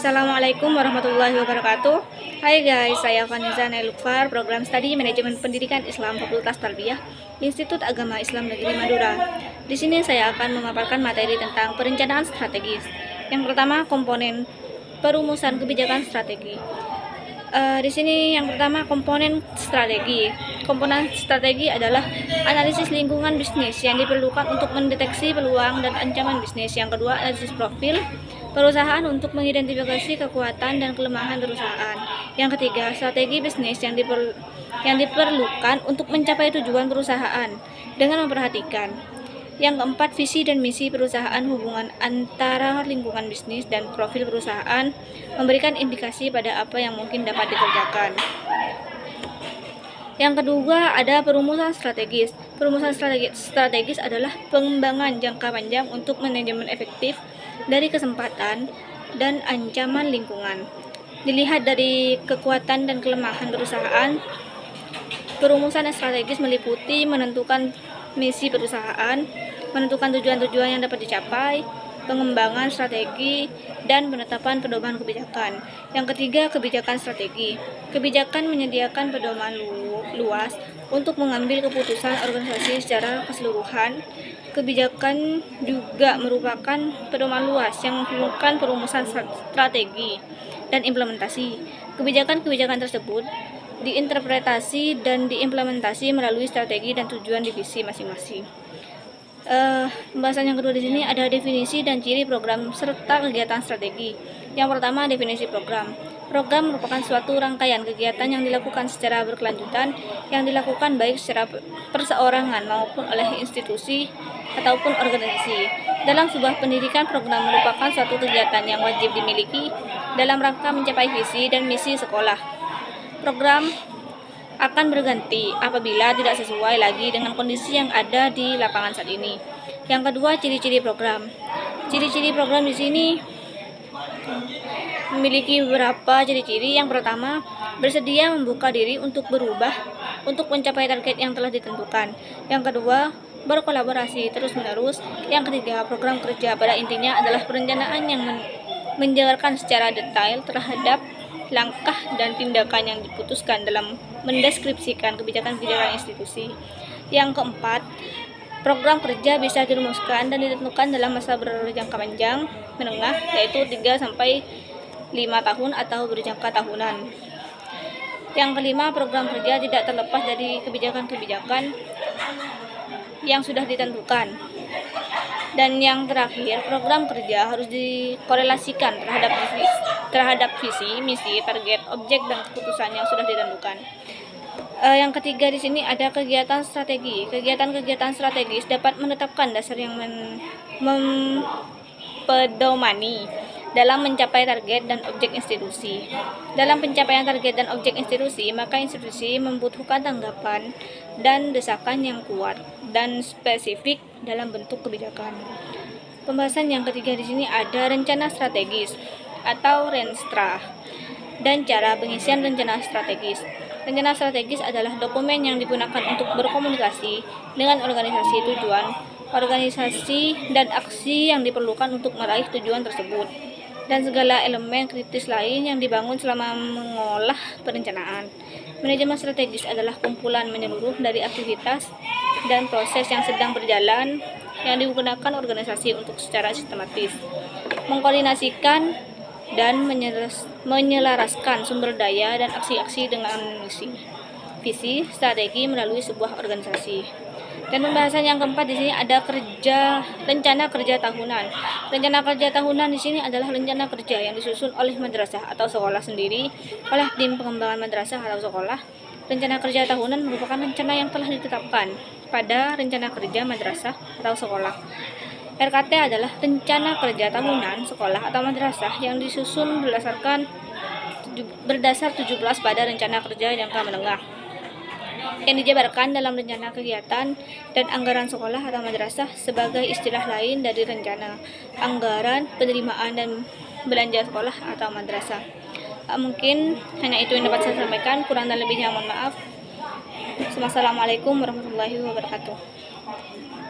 Assalamualaikum warahmatullahi wabarakatuh. Hai guys, saya Faniza Nailukfar, program studi Manajemen Pendidikan Islam Fakultas Tarbiyah Institut Agama Islam Negeri Madura. Di sini saya akan memaparkan materi tentang perencanaan strategis. Yang pertama, komponen perumusan kebijakan strategi. Di sini yang pertama, komponen strategi. Komponen strategi adalah analisis lingkungan bisnis yang diperlukan untuk mendeteksi peluang dan ancaman bisnis. Yang kedua, analisis profil perusahaan untuk mengidentifikasi kekuatan dan kelemahan perusahaan. Yang ketiga, strategi bisnis yang diperlukan untuk mencapai tujuan perusahaan dengan memperhatikan. Yang keempat, visi dan misi perusahaan, hubungan antara lingkungan bisnis dan profil perusahaan, memberikan indikasi pada apa yang mungkin dapat dikerjakan. Yang kedua, ada perumusan strategis. Perumusan strategis adalah pengembangan jangka panjang untuk manajemen efektif dari kesempatan dan ancaman lingkungan. Dilihat dari kekuatan dan kelemahan perusahaan, perumusan strategis meliputi menentukan misi perusahaan, menentukan tujuan-tujuan yang dapat dicapai, pengembangan strategi, dan penetapan pedoman kebijakan. Yang ketiga, kebijakan strategi. Kebijakan menyediakan pedoman luas untuk mengambil keputusan organisasi secara keseluruhan. Kebijakan juga merupakan pedoman luas yang melakukan perumusan strategi dan implementasi. Kebijakan-kebijakan tersebut diinterpretasi dan diimplementasi melalui strategi dan tujuan divisi masing-masing. Pembahasan yang kedua di sini ada definisi dan ciri program serta kegiatan strategi. Yang pertama, definisi program. Program merupakan suatu rangkaian kegiatan yang dilakukan secara berkelanjutan, yang dilakukan baik secara perseorangan maupun oleh institusi ataupun organisasi. Dalam sebuah pendidikan, program merupakan suatu kegiatan yang wajib dimiliki dalam rangka mencapai visi dan misi sekolah. Program akan berganti apabila tidak sesuai lagi dengan kondisi yang ada di lapangan saat ini. Yang kedua, ciri-ciri program. Ciri-ciri program di sini memiliki beberapa ciri-ciri. Yang pertama, bersedia membuka diri untuk berubah untuk mencapai target yang telah ditentukan. Yang kedua, berkolaborasi terus-menerus. Yang ketiga, program kerja pada intinya adalah perencanaan yang menjabarkan secara detail terhadap langkah dan tindakan yang diputuskan dalam mendeskripsikan kebijakan-kebijakan institusi. Yang keempat, program kerja bisa dirumuskan dan ditentukan dalam masa berjangka panjang menengah, yaitu 3-5 tahun atau berjangka tahunan. Yang kelima, program kerja tidak terlepas dari kebijakan-kebijakan yang sudah ditentukan. Dan yang terakhir, program kerja harus dikorelasikan terhadap visi, misi, target, objek, dan keputusan yang sudah ditentukan. Yang ketiga di sini ada kegiatan strategi. Kegiatan-kegiatan strategis dapat menetapkan dasar yang mempedomani dalam mencapai target dan objek institusi. Dalam pencapaian target dan objek institusi, maka institusi membutuhkan tanggapan dan desakan yang kuat dan spesifik dalam bentuk kebijakan. Pembahasan yang ketiga di sini ada rencana strategis atau Renstra dan cara pengisian rencana strategis. Rencana strategis adalah dokumen yang digunakan untuk berkomunikasi dengan organisasi tujuan, organisasi dan aksi yang diperlukan untuk meraih tujuan tersebut, dan segala elemen kritis lain yang dibangun selama mengolah perencanaan. Manajemen strategis adalah kumpulan menyeluruh dari aktivitas dan proses yang sedang berjalan yang digunakan organisasi untuk secara sistematis mengkoordinasikan dan menyelaraskan sumber daya dan aksi-aksi dengan visi strategi melalui sebuah organisasi. Dan pembahasan yang keempat di sini ada rencana kerja tahunan. Rencana kerja tahunan di sini adalah rencana kerja yang disusun oleh madrasah atau sekolah sendiri oleh tim pengembangan madrasah atau sekolah. Rencana kerja tahunan merupakan rencana yang telah ditetapkan pada rencana kerja madrasah atau sekolah. RKT adalah rencana kerja tahunan sekolah atau madrasah yang disusun berdasar 17 pada rencana kerja jangka menengah yang dijabarkan dalam rencana kegiatan dan anggaran sekolah atau madrasah sebagai istilah lain dari rencana anggaran, penerimaan, dan belanja sekolah atau madrasah. Mungkin hanya itu yang dapat saya sampaikan, kurang dan lebihnya mohon maaf. Wassalamualaikum warahmatullahi wabarakatuh.